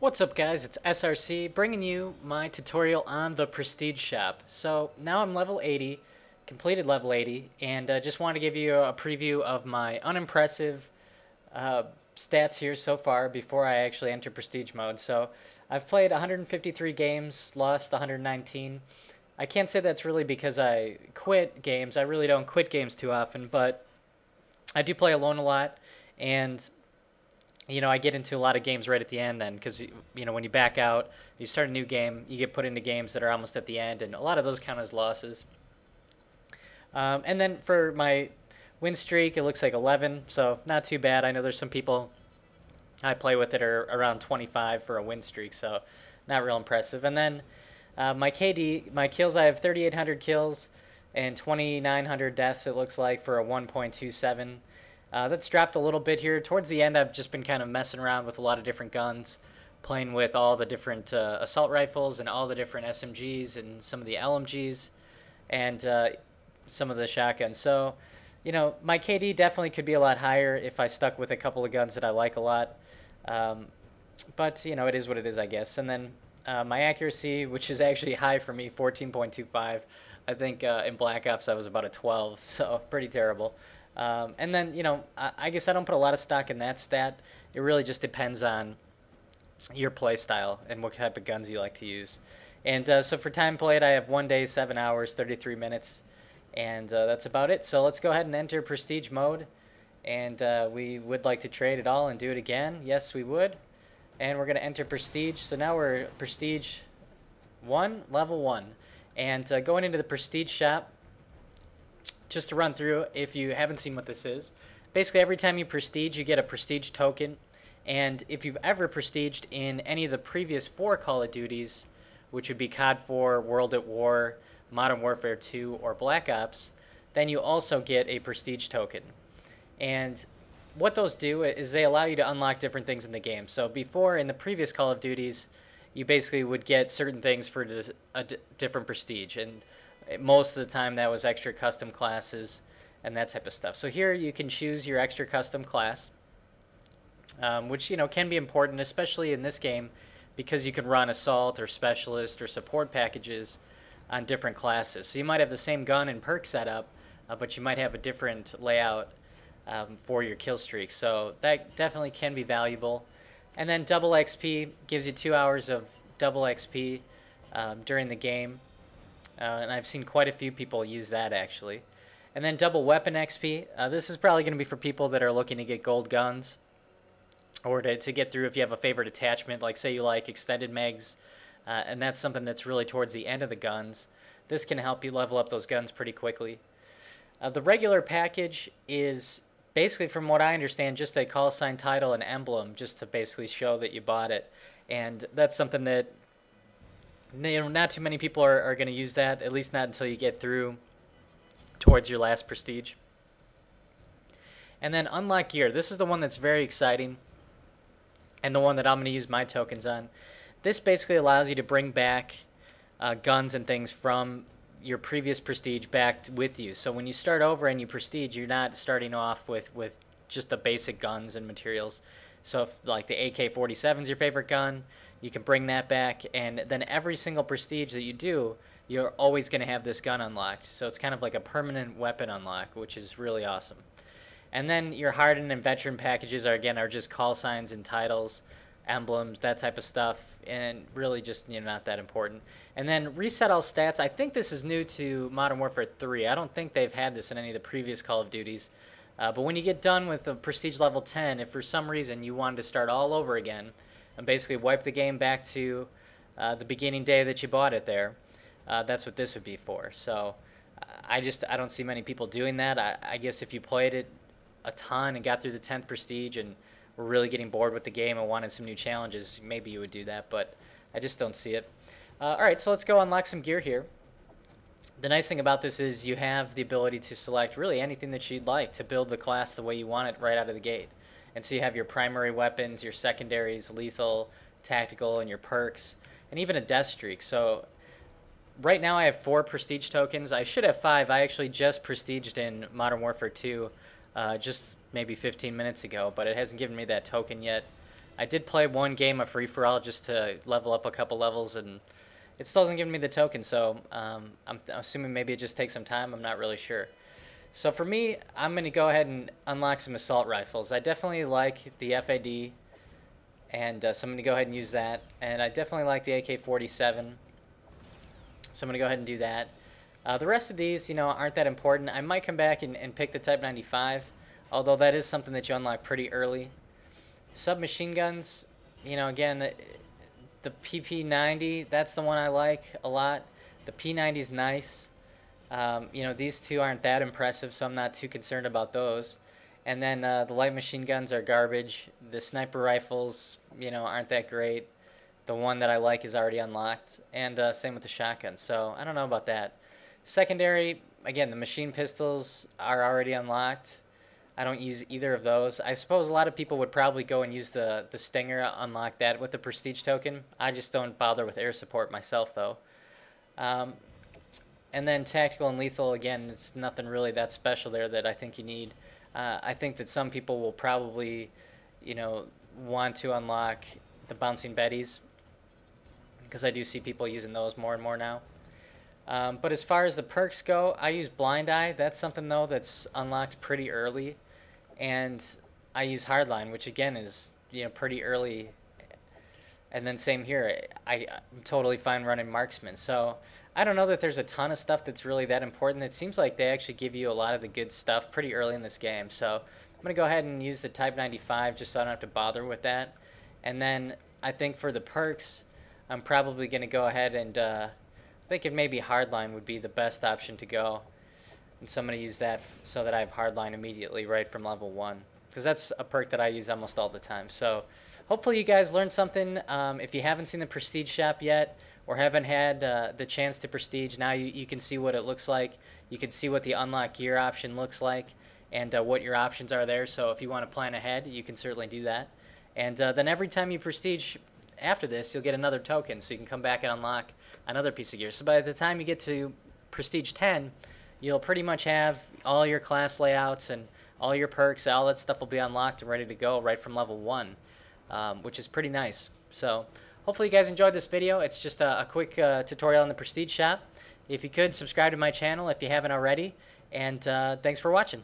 What's up guys, it's SRC bringing you my tutorial on the Prestige shop. So now I'm level 80, completed level 80, and just want to give you a preview of my unimpressive stats here so far before I actually enter Prestige mode. So I've played 153 games, lost 119. I can't say that's really because I quit games. I really don't quit games too often, but I do play alone a lot, and I get into a lot of games right at the end then because, when you back out, you start a new game, you get put into games that are almost at the end, and a lot of those count as losses. And then for my win streak, it looks like 11, so not too bad. I know there's some people I play with that are around 25 for a win streak, so not real impressive. And then my KD, my kills, I have 3,800 kills and 2,900 deaths, it looks like, for a 1.27. That's dropped a little bit here. Towards the end, I've just been kind of messing around with a lot of different guns, playing with all the different assault rifles and all the different SMGs and some of the LMGs and some of the shotguns. So, my KD definitely could be a lot higher if I stuck with a couple of guns that I like a lot. But, it is what it is, I guess. And then my accuracy, which is actually high for me, 14.25. I think in Black Ops I was about a 12, so pretty terrible. And then, I guess I don't put a lot of stock in that stat. It really just depends on your play style and what type of guns you like to use. And so for time played, I have 1 day, 7 hours, 33 minutes. And that's about it. So let's go ahead and enter Prestige mode. And we would like to trade it all and do it again. Yes, we would. And we're going to enter Prestige. So now we're Prestige 1, level 1. And going into the Prestige shop, just to run through, if you haven't seen what this is, basically every time you prestige, you get a prestige token. And if you've ever prestiged in any of the previous 4 Call of Duties, which would be COD 4, World at War, Modern Warfare 2, or Black Ops, then you also get a prestige token. And what those do is they allow you to unlock different things in the game. So before, in the previous Call of Duties, you basically would get certain things for a different prestige. And most of the time that was extra custom classes and that type of stuff. So here you can choose your extra custom class, which can be important, especially in this game, because you can run assault or specialist or support packages on different classes. So you might have the same gun and perk setup, but you might have a different layout for your kill streaks. So that definitely can be valuable. And then double XP gives you 2 hours of double XP during the game. And I've seen quite a few people use that, actually. And then double weapon XP. This is probably going to be for people that are looking to get gold guns, or to get through if you have a favorite attachment, like say you like extended mags, and that's something that's really towards the end of the guns. This can help you level up those guns pretty quickly. The regular package is basically, from what I understand, just a call sign, title, and emblem, just to basically show that you bought it. And that's something that not too many people are going to use that, at least not until you get through towards your last prestige. And then unlock gear. This is the one that's very exciting and the one that I'm going to use my tokens on. This basically allows you to bring back guns and things from your previous prestige back with you. So when you start over and you prestige, you're not starting off with just the basic guns and materials. So if like the AK-47 is your favorite gun, you can bring that back, and then every single prestige that you do, you're always going to have this gun unlocked. So it's kind of like a permanent weapon unlock, which is really awesome. And then your hardened and veteran packages are just call signs and titles, emblems, that type of stuff, and really just not that important. And then reset all stats. I think this is new to Modern Warfare 3. I don't think they've had this in any of the previous Call of Duties. But when you get done with the prestige level 10, if for some reason you wanted to start all over again and basically wipe the game back to the beginning day that you bought it there, that's what this would be for. So I don't see many people doing that. I guess if you played it a ton and got through the 10th prestige and were really getting bored with the game and wanted some new challenges, maybe you would do that, but I just don't see it. Alright, so let's go unlock some gear here. The nice thing about this is you have the ability to select really anything that you'd like to build the class the way you want it right out of the gate. And so you have your primary weapons, your secondaries, lethal, tactical, and your perks, and even a death streak. So right now I have 4 prestige tokens. I should have 5. I actually just prestiged in Modern Warfare 2 just maybe 15 minutes ago, but it hasn't given me that token yet. I did play one game of free-for-all just to level up a couple levels, and it still hasn't given me the token, so I'm assuming maybe it just takes some time. I'm not really sure. So for me, I'm going to go ahead and unlock some assault rifles. I definitely like the FAD, and so I'm going to go ahead and use that. And I definitely like the AK-47, so I'm going to go ahead and do that. The rest of these, you know, aren't that important. I might come back and pick the Type 95, although that is something that you unlock pretty early. Submachine guns, you know, again, the PP90, that's the one I like a lot. The P90 is nice. You know, these two aren't that impressive, so I'm not too concerned about those. And then the light machine guns are garbage. The sniper rifles, you know, aren't that great. The one that I like is already unlocked. And same with the shotgun, so I don't know about that. Secondary, again, the machine pistols are already unlocked. I don't use either of those. I suppose a lot of people would probably go and use the Stinger, unlock that with the prestige token. I just don't bother with air support myself, though. And then tactical and lethal, again, it's nothing really that special there that I think you need. I think that some people will probably, you know, want to unlock the bouncing betties, because I do see people using those more and more now. But as far as the perks go, I use Blind Eye. That's something, though, that's unlocked pretty early. And I use Hardline, which, again, is, you know, pretty early. And then same here, I'm totally fine running Marksman. So I don't know that there's a ton of stuff that's really that important. It seems like they actually give you a lot of the good stuff pretty early in this game. So I'm going to go ahead and use the Type 95 just so I don't have to bother with that. And then I think for the perks, I'm probably going to go ahead and I think maybe Hardline would be the best option to go. And so I'm going to use that so that I have Hardline immediately right from level 1. Because that's a perk that I use almost all the time. So hopefully you guys learned something. If you haven't seen the Prestige shop yet, or haven't had the chance to Prestige, now you can see what it looks like. You can see what the unlock gear option looks like, and what your options are there. So if you want to plan ahead, you can certainly do that. And then every time you Prestige after this, you'll get another token, so you can come back and unlock another piece of gear. So by the time you get to Prestige 10, you'll pretty much have all your class layouts and all your perks, all that stuff will be unlocked and ready to go right from level 1, which is pretty nice. So hopefully you guys enjoyed this video. It's just a quick tutorial on the Prestige shop. If you could, subscribe to my channel if you haven't already. And thanks for watching.